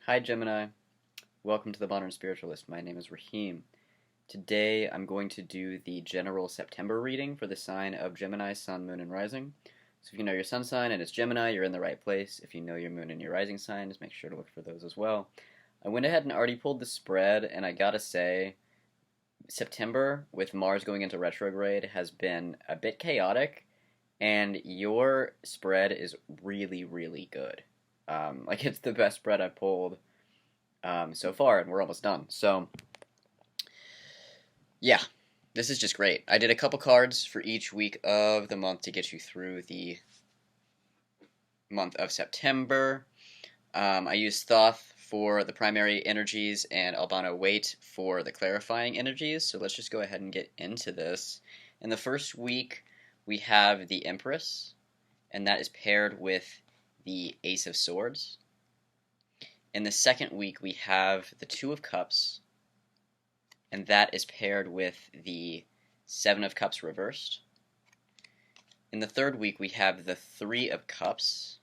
Hi Gemini, welcome to the Modern Spiritualist. My name is Raheem. Today I'm going to do the general September reading for the sign of Gemini, Sun, Moon, and Rising. So if you know your sun sign and it's Gemini, you're in the right place. If you know your moon and your rising sign, just make sure to look for those as well. I went ahead and already pulled the spread, and I gotta say, September, with Mars going into retrograde, has been a bit chaotic, and your spread is really, really good. It's the best spread I've pulled so far, and we're almost done. So, yeah, this is just great. I did a couple cards for each week of the month to get you through the month of September. I used Thoth for the primary energies and Albano Weight for the clarifying energies. So let's just go ahead and get into this. In the first week, we have the Empress, and that is paired with the Ace of Swords. In the second week, we have the Two of Cups, and that is paired with the Seven of Cups reversed. In the third week, we have the Three of Cups,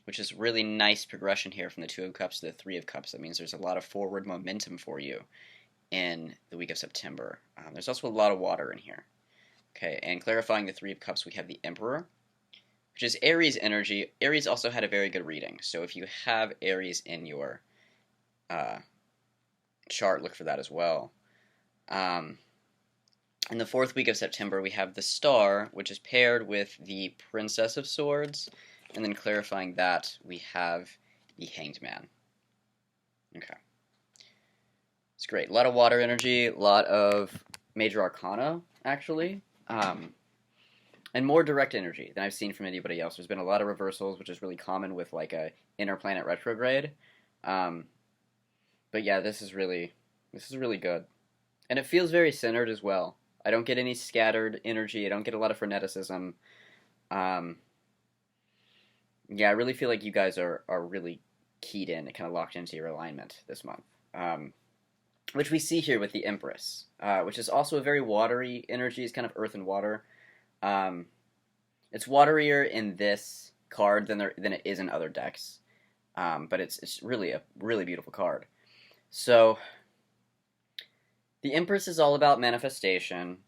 which is really nice progression here from the Two of Cups to the Three of Cups. That means there's a lot of forward momentum for you in the week of September. There's also a lot of water in here. Okay, and clarifying the Three of Cups, we have the Emperor, which is Aries energy. Aries also had a very good reading, so if you have Aries in your chart, look for that as well. In the fourth week of September, we have the Star, which is paired with the Princess of Swords, and then clarifying that, we have the Hanged Man. Okay. It's great. A lot of water energy, a lot of major arcana, actually. And more direct energy than I've seen from anybody else. There's been a lot of reversals, which is really common with like a inner planet retrograde. But yeah, this is really good, and it feels very centered as well. I don't get any scattered energy. I don't get a lot of freneticism. Yeah, I really feel like you guys are really keyed in and kind of locked into your alignment this month. Which we see here with the Empress, which is also a very watery energy. It's kind of earth and water. It's waterier in this card than it is in other decks, but it's really a really beautiful card. So the Empress is all about manifestation,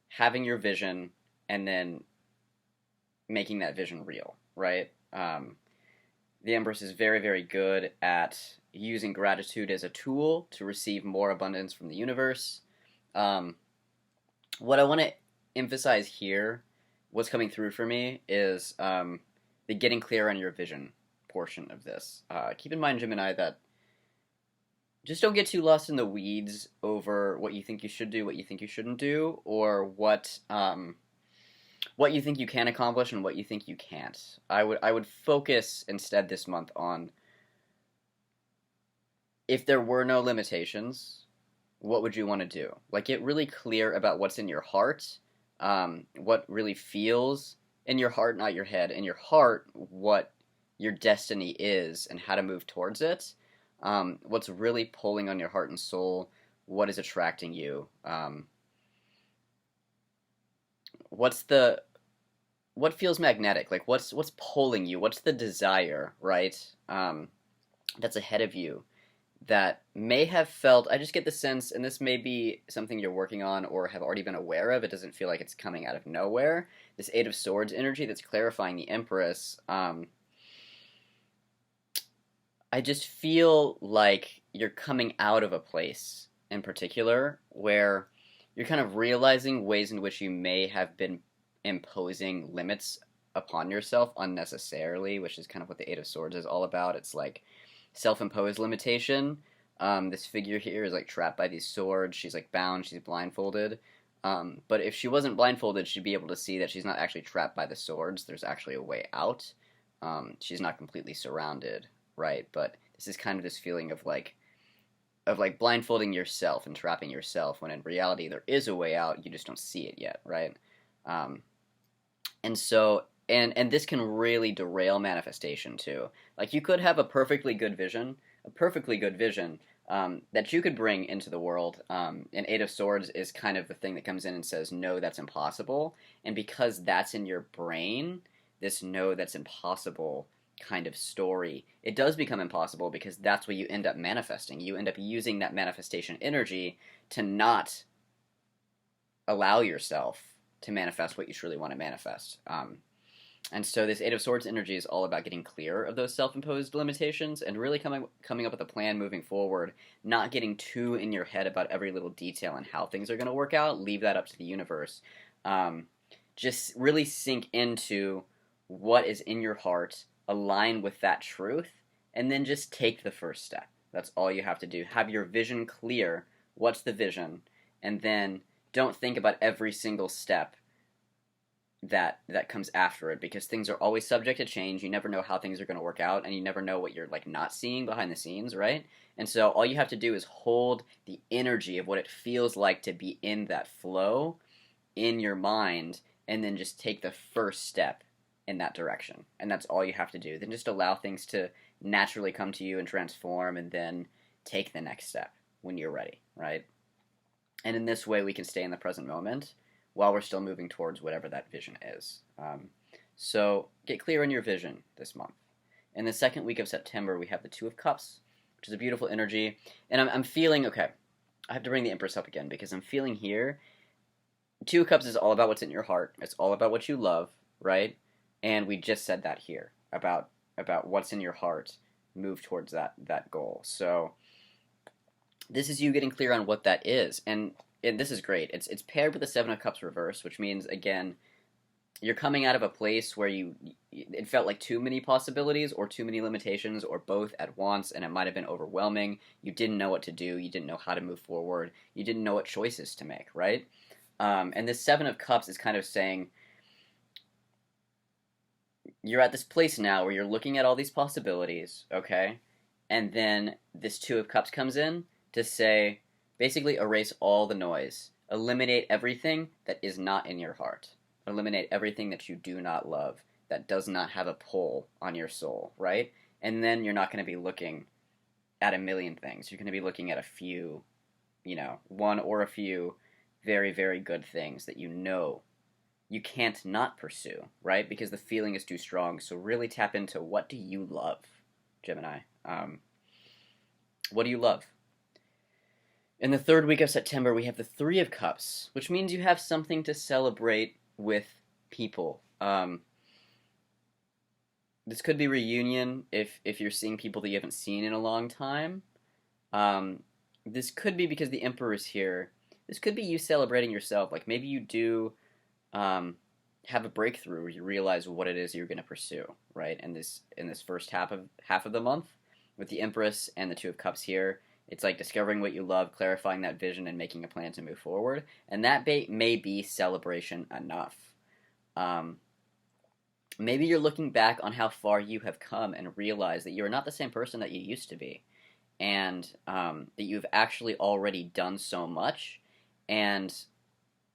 having your vision, and then making that vision real, right? The Empress is very, very good at using gratitude as a tool to receive more abundance from the universe. What I want to emphasize here, what's coming through for me, is the getting clear on your vision portion of this. Keep in mind, Gemini, that just don't get too lost in the weeds over what you think you should do, what you think you shouldn't do, or what you think you can accomplish and what you think you can't. I would focus instead this month on, if there were no limitations, what would you want to do? Like, get really clear about what's in your heart, what really feels in your heart, not your head. In your heart, what your destiny is and how to move towards it. What's really pulling on your heart and soul, what is attracting you, what feels magnetic, like what's pulling you, what's the desire, right, that's ahead of you, that may have felt, I just get the sense, and this may be something you're working on or have already been aware of, it doesn't feel like it's coming out of nowhere, this Eight of Swords energy that's clarifying the Empress. I just feel like you're coming out of a place in particular where you're kind of realizing ways in which you may have been imposing limits upon yourself unnecessarily, which is kind of what the Eight of Swords is all about. It's like self-imposed limitation. This figure here is like trapped by these swords. She's like bound, she's blindfolded. But if she wasn't blindfolded, she'd be able to see that she's not actually trapped by the swords. There's actually a way out. She's not completely surrounded, right? But this is kind of this feeling of like blindfolding yourself and trapping yourself, when in reality there is a way out, you just don't see it yet, right? And so, and this can really derail manifestation too. Like, you could have a perfectly good vision that you could bring into the world. And Eight of Swords is kind of the thing that comes in and says, no, that's impossible. And because that's in your brain, this no, that's impossible kind of story, it does become impossible because that's what you end up manifesting. You end up using that manifestation energy to not allow yourself to manifest what you truly want to manifest. And so this Eight of Swords energy is all about getting clear of those self-imposed limitations and really coming up with a plan moving forward, not getting too in your head about every little detail and how things are going to work out. Leave that up to the universe. Just really sink into what is in your heart, align with that truth, and then just take the first step. That's all you have to do. Have your vision clear. What's the vision? And then don't think about every single step that comes after it, because things are always subject to change. You never know how things are going to work out, and you never know what you're like not seeing behind the scenes, right? And so all you have to do is hold the energy of what it feels like to be in that flow in your mind, and then just take the first step in that direction. And that's all you have to do. Then just allow things to naturally come to you and transform, and then take the next step when you're ready, right? And in this way, we can stay in the present moment while we're still moving towards whatever that vision is. So get clear on your vision this month. In the second week of September, we have the Two of Cups, which is a beautiful energy. And I'm feeling, okay, I have to bring the Empress up again, because I'm feeling here, Two of Cups is all about what's in your heart. It's all about what you love, right? And we just said that here, about what's in your heart, move towards that goal. So this is you getting clear on what that is. And this is great. It's paired with the Seven of Cups reverse, which means, again, you're coming out of a place where it felt like too many possibilities or too many limitations or both at once, and it might have been overwhelming. You didn't know what to do. You didn't know how to move forward. You didn't know what choices to make, right? And this Seven of Cups is kind of saying, you're at this place now where you're looking at all these possibilities, okay? And then this Two of Cups comes in to say, basically erase all the noise. Eliminate everything that is not in your heart. Eliminate everything that you do not love, that does not have a pull on your soul, right? And then you're not going to be looking at a million things. You're going to be looking at a few, one or a few very, very good things that you can't not pursue, right? Because the feeling is too strong. So really tap into, what do you love, Gemini? What do you love? In the third week of September, we have the Three of Cups, which means you have something to celebrate with people. This could be reunion if you're seeing people that you haven't seen in a long time. This could be because the Emperor is here. This could be you celebrating yourself. Like maybe you do have a breakthrough where you realize what it is you're going to pursue, right? In this first half of the month, with the Empress and the Two of Cups here. It's like discovering what you love, clarifying that vision, and making a plan to move forward. And that may be celebration enough. Maybe you're looking back on how far you have come and realize that you're not the same person that you used to be. And that you've actually already done so much. And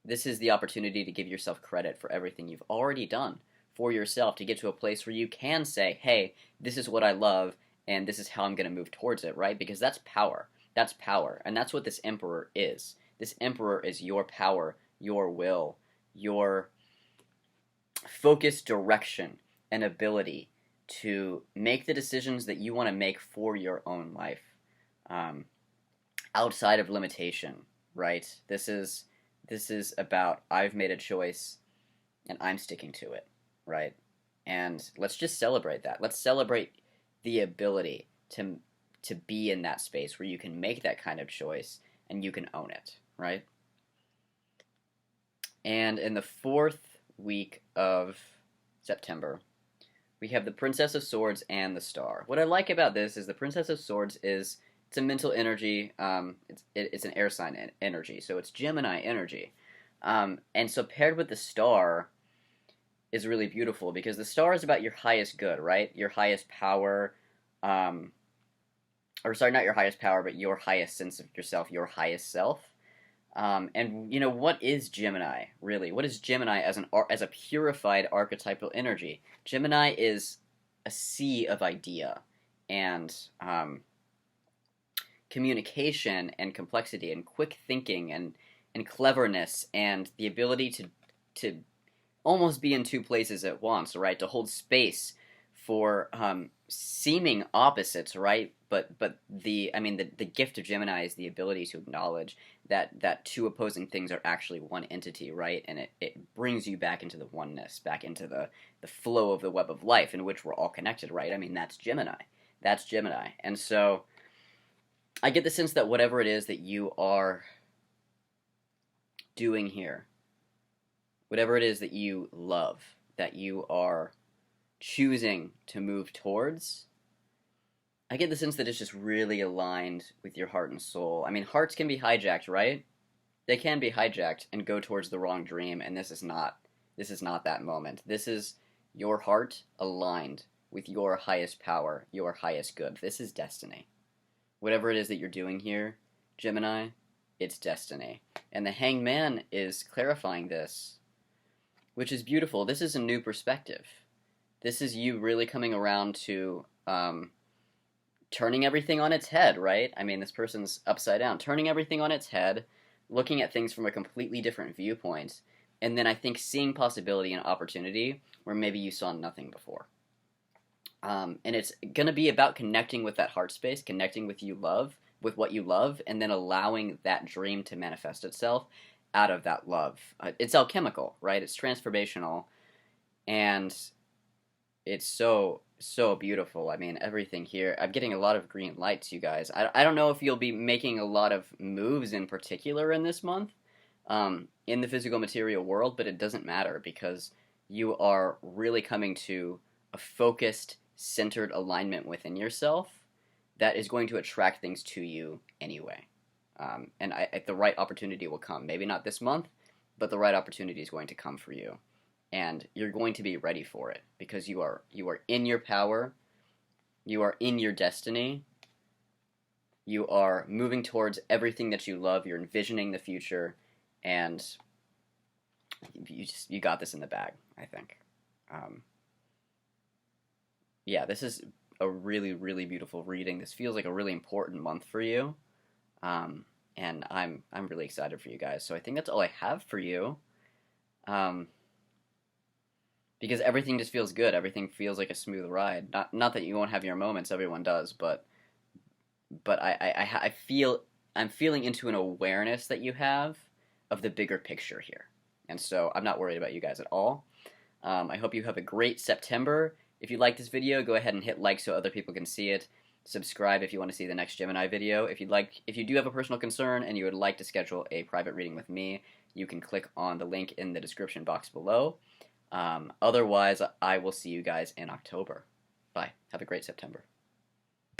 this is the opportunity to give yourself credit for everything you've already done for yourself, to get to a place where you can say, hey, this is what I love, and this is how I'm going to move towards it, right? Because that's power. That's power. And that's what this Emperor is. This Emperor is your power, your will, your focused direction and ability to make the decisions that you want to make for your own life, outside of limitation, right? This is about, I've made a choice and I'm sticking to it, right? And let's just celebrate that. Let's celebrate the ability to be in that space where you can make that kind of choice and you can own it, right? And in the fourth week of September, we have the Princess of Swords and the Star. What I like about this is the Princess of Swords it's a mental energy. It's an air sign energy, so it's Gemini energy. And so paired with the Star is really beautiful, because the Star is about your highest good, right? Your highest power, or sorry, not your highest power, but your highest sense of yourself, your highest self. And what is Gemini really? What is Gemini as a purified archetypal energy? Gemini is a sea of idea and communication and complexity and quick thinking and cleverness and the ability to almost be in two places at once, right? To hold space for seeming opposites, right? But the gift of Gemini is the ability to acknowledge that two opposing things are actually one entity, right? And it brings you back into the oneness, back into the flow of the web of life in which we're all connected, right? I mean, that's Gemini. That's Gemini. And so I get the sense that whatever it is that you are doing here, whatever it is that you love, that you are choosing to move towards, I get the sense that it's just really aligned with your heart and soul. I mean, hearts can be hijacked, right? They can be hijacked and go towards the wrong dream, and this is not that moment. This is your heart aligned with your highest power, your highest good. This is destiny. Whatever it is that you're doing here, Gemini, it's destiny. And the Hanged Man is clarifying this, which is beautiful. This is a new perspective. This is you really coming around to turning everything on its head, right? I mean, this person's upside down. Turning everything on its head, looking at things from a completely different viewpoint, and then I think seeing possibility and opportunity where maybe you saw nothing before. And it's going to be about connecting with that heart space, connecting with what you love, and then allowing that dream to manifest itself out of that love. It's alchemical, right? It's transformational, and it's so beautiful. I mean, everything here. I'm getting a lot of green lights, you guys. I don't know if you'll be making a lot of moves in particular in this month in the physical material world, but it doesn't matter because you are really coming to a focused, centered alignment within yourself that is going to attract things to you anyway. And the right opportunity will come. Maybe not this month, but the right opportunity is going to come for you. And you're going to be ready for it because you are in your power, you are in your destiny, you are moving towards everything that you love, you're envisioning the future, and you got this in the bag, I think. Yeah, this is a really, really beautiful reading. This feels like a really important month for you, and I'm really excited for you guys. So I think that's all I have for you. Because everything just feels good. Everything feels like a smooth ride. Not that you won't have your moments. Everyone does, but I'm feeling into an awareness that you have of the bigger picture here, and so I'm not worried about you guys at all. I hope you have a great September. If you like this video, go ahead and hit like so other people can see it. Subscribe if you want to see the next Gemini video. If you do have a personal concern and you would like to schedule a private reading with me, you can click on the link in the description box below. Otherwise, I will see you guys in October. Bye. Have a great September.